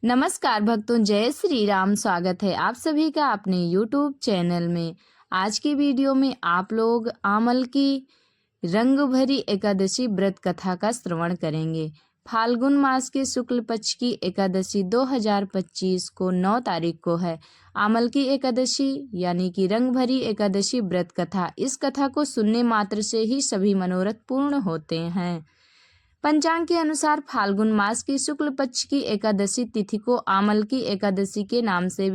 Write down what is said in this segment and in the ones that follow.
नमस्कार भक्तों, जय श्री राम। स्वागत है आप सभी का अपने YouTube चैनल में। आज की वीडियो में आप लोग आमल की रंग भरी एकादशी व्रत कथा का श्रवण करेंगे। फाल्गुन मास के शुक्ल पक्ष की एकादशी 2025 को 9 तारीख को है आमल की एकादशी, यानी कि रंग भरी एकादशी व्रत कथा। इस कथा को सुनने मात्र से ही सभी मनोरथ पूर्ण होते हैं। पंचांग के अनुसार फाल्गुन मास की शुक्ल पक्ष की एकादशी तिथि को आमल की एकादशी के नाम से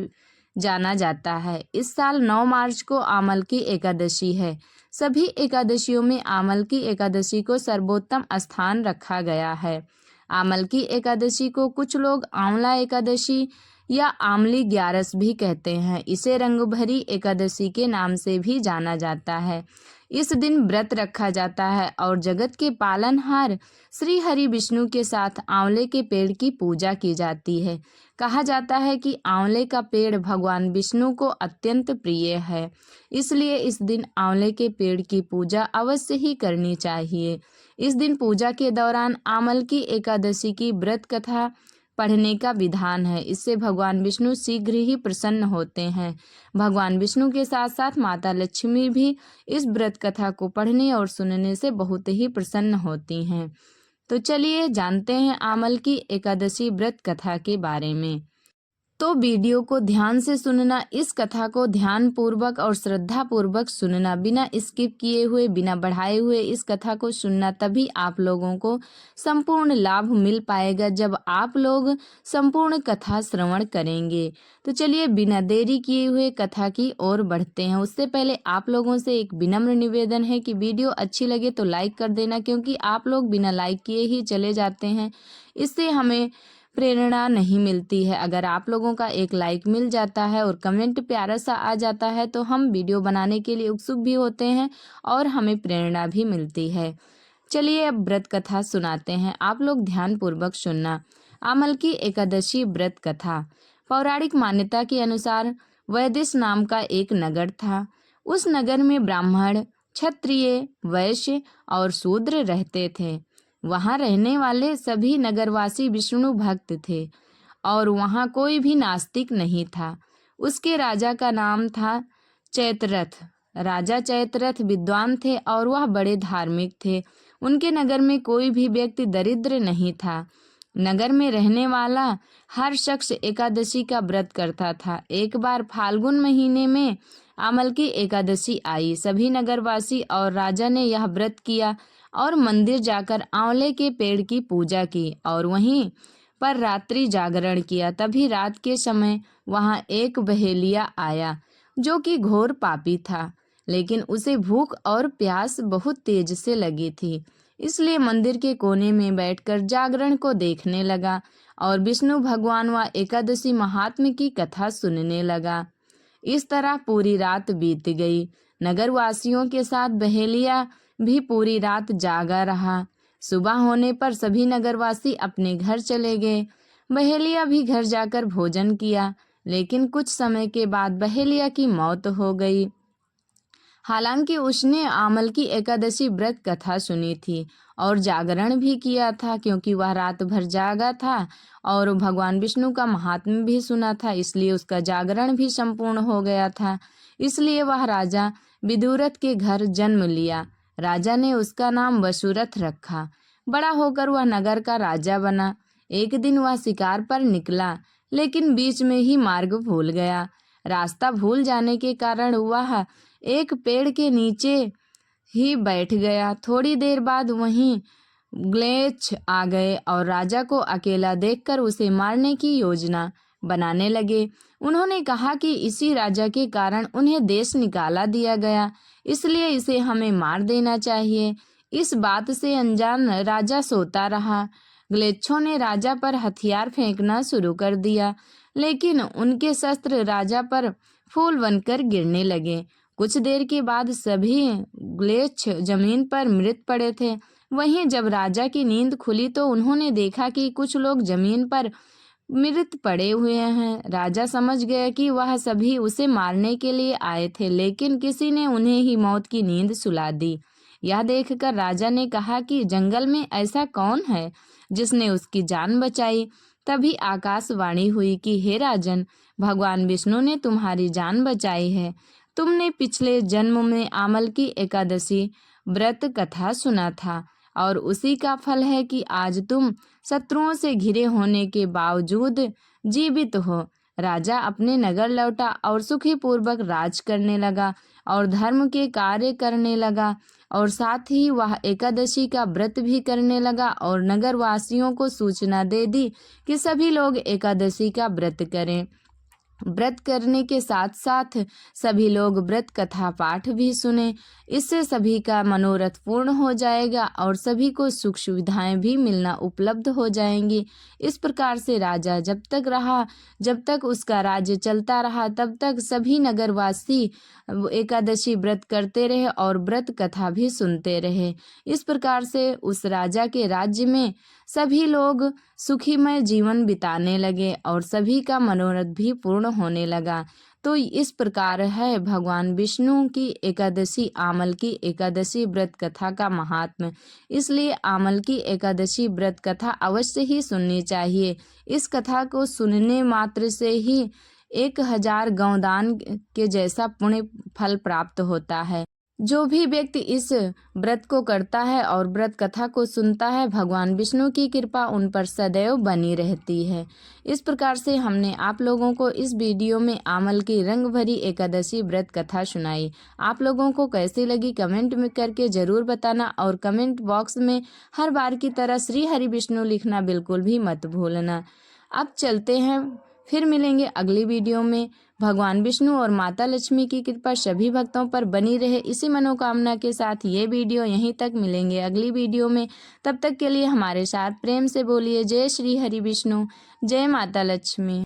जाना जाता है। इस साल 9 मार्च को आमल की एकादशी है। सभी एकादशियों में आमल की एकादशी को सर्वोत्तम स्थान रखा गया है। आमल की एकादशी को कुछ लोग आंवला एकादशी या आमली ग्यारस भी कहते हैं। इसे रंग भरी एकादशी के नाम से भी जाना जाता है। इस दिन व्रत रखा जाता है और जगत के पालनहार श्री हरि विष्णु के साथ आंवले के पेड़ की पूजा की जाती है। कहा जाता है कि आंवले का पेड़ भगवान विष्णु को अत्यंत प्रिय है, इसलिए इस दिन आंवले के पेड़ की पूजा अवश्य ही करनी चाहिए। इस दिन पूजा के दौरान आमल की एकादशी की व्रत कथा पढ़ने का विधान है। इससे भगवान विष्णु शीघ्र ही प्रसन्न होते हैं। भगवान विष्णु के साथ साथ माता लक्ष्मी भी इस व्रत कथा को पढ़ने और सुनने से बहुत ही प्रसन्न होती हैं। तो चलिए जानते हैं आमल की एकादशी व्रत कथा के बारे में। तो वीडियो को ध्यान से सुनना, इस कथा को ध्यान पूर्वक और श्रद्धा पूर्वक सुनना, बिना स्किप किए हुए, बिना बढ़ाए हुए इस कथा को सुनना। तभी आप लोगों को संपूर्ण लाभ मिल पाएगा जब आप लोग संपूर्ण कथा श्रवण करेंगे। तो चलिए बिना देरी किए हुए कथा की ओर बढ़ते हैं। उससे पहले आप लोगों से एक विनम्र निवेदन है कि वीडियो अच्छी लगे तो लाइक कर देना, क्योंकि आप लोग बिना लाइक किए ही चले जाते हैं। इससे हमें प्रेरणा नहीं मिलती है। अगर आप लोगों का एक लाइक मिल जाता है और कमेंट प्यारा सा आ जाता है तो हम वीडियो बनाने के लिए उत्सुक भी होते हैं और हमें प्रेरणा भी मिलती है। चलिए अब व्रत कथा सुनाते हैं, आप लोग ध्यान पूर्वक सुनना। आमल की एकादशी व्रत कथा। पौराणिक मान्यता के अनुसार वैदिश नाम का एक नगर था। उस नगर में ब्राह्मण, क्षत्रिय, वैश्य और शूद्र रहते थे। वहां रहने वाले सभी नगरवासी विष्णु भक्त थे और वहां कोई भी नास्तिक नहीं था। उसके राजा का नाम था चैत्ररथ। राजा चैत्ररथ विद्वान थे और वह बड़े धार्मिक थे। उनके नगर में कोई भी व्यक्ति दरिद्र नहीं था। नगर में रहने वाला हर शख्स एकादशी का व्रत करता था। एक बार फाल्गुन महीने में आमल की एकादशी आई। सभी नगरवासी और राजा ने यह व्रत किया और मंदिर जाकर आंवले के पेड़ की पूजा की और वहीं पर रात्रि जागरण किया। तभी रात के समय वहां एक बहेलिया आया जो कि घोर पापी था, लेकिन उसे भूख और प्यास बहुत तेज से लगी थी, इसलिए मंदिर के कोने में बैठकर जागरण को देखने लगा और विष्णु भगवान व एकादशी महात्म्य की कथा सुनने लगा। इस तरह पूरी रात बीत गई। नगरवासियों के साथ बहेलिया भी पूरी रात जागा रहा। सुबह होने पर सभी नगरवासी अपने घर चले गए। बहेलिया भी घर जाकर भोजन किया, लेकिन कुछ समय के बाद बहेलिया की मौत हो गई। हालांकि उसने आमल की एकादशी व्रत कथा सुनी थी और जागरण भी किया था, क्योंकि वह रात भर जागा था और भगवान विष्णु का महात्म्य भी सुना था, इसलिए उसका जागरण भी संपूर्ण हो गया था। इसलिए वह राजा विदुरथ के घर जन्म लिया। राजा ने उसका नाम वसुरथ रखा। बड़ा होकर वह नगर का राजा बना। एक दिन वह शिकार पर निकला, लेकिन बीच में ही मार्ग भूल गया। रास्ता भूल जाने के कारण वह एक पेड़ के नीचे ही बैठ गया। थोड़ी देर बाद वहीं ग्लेच्छ आ गए और राजा को अकेला देखकर उसे मारने की योजना बनाने लगे। उन्होंने कहा कि इसी राजा के कारण उन्हें देश निकाला दिया गया, इसलिए इसे हमें मार देना चाहिए। इस बात से अनजान राजा सोता रहा। ग्लेच्छों ने राजा पर हथियार फेंकना शुरू कर दिया, लेकिन उनके शस्त्र राजा पर फूल बनकर गिरने लगे। कुछ देर के बाद सभी ग्लेच्छ जमीन पर मृत पड़े थे। वहीं जब राजा की नींद खुली तो उन्होंने देखा कि कुछ लोग जमीन पर मृत पड़े हुए हैं। राजा समझ गया कि वह सभी उसे मारने के लिए आए थे, लेकिन किसी ने उन्हें ही मौत की नींद सुला दी। यह देखकर राजा ने कहा कि जंगल में ऐसा कौन है जिसने उसकी जान बचाई। तभी आकाशवाणी हुई कि हे राजन, भगवान विष्णु ने तुम्हारी जान बचाई है। तुमने पिछले जन्म में आमल की एकादशी व्रत कथा सुना था और उसी का फल है कि आज तुम शत्रुओं से घिरे होने के बावजूद जीवित हो। राजा अपने नगर लौटा और सुखी पूर्वक राज करने लगा और धर्म के कार्य करने लगा और साथ ही वह एकादशी का व्रत भी करने लगा और नगर वासियों को सूचना दे दी कि सभी लोग एकादशी का व्रत करें। व्रत करने के साथ साथ सभी लोग व्रत कथा पाठ भी सुने। इससे सभी का मनोरथ पूर्ण हो जाएगा और सभी को सुख सुविधाएं भी मिलना उपलब्ध हो जाएंगी। इस प्रकार से राजा जब तक रहा, जब तक उसका राज्य चलता रहा, तब तक सभी नगरवासी एकादशी व्रत करते रहे और व्रत कथा भी सुनते रहे। इस प्रकार से उस राजा के राज्य में सभी लोग सुखीमय जीवन बिताने लगे और सभी का मनोरथ भी पूर्ण होने लगा। तो इस प्रकार है भगवान विष्णु की एकादशी, आमल की एकादशी व्रत कथा का महात्म्य। इसलिए आमल की एकादशी व्रत कथा अवश्य ही सुननी चाहिए। इस कथा को सुनने मात्र से ही 1000 गौदान के जैसा पुण्य फल प्राप्त होता है। जो भी व्यक्ति इस व्रत को करता है और व्रत कथा को सुनता है, भगवान विष्णु की कृपा उन पर सदैव बनी रहती है। इस प्रकार से हमने आप लोगों को इस वीडियो में आमल की रंग भरी एकादशी व्रत कथा सुनाई। आप लोगों को कैसी लगी कमेंट में करके ज़रूर बताना और कमेंट बॉक्स में हर बार की तरह श्री हरि विष्णु लिखना बिल्कुल भी मत भूलना। अब चलते हैं, फिर मिलेंगे अगली वीडियो में। भगवान विष्णु और माता लक्ष्मी की कृपा सभी भक्तों पर बनी रहे, इसी मनोकामना के साथ ये वीडियो यहीं तक। मिलेंगे अगली वीडियो में, तब तक के लिए हमारे साथ प्रेम से बोलिए जय श्री हरि विष्णु, जय माता लक्ष्मी।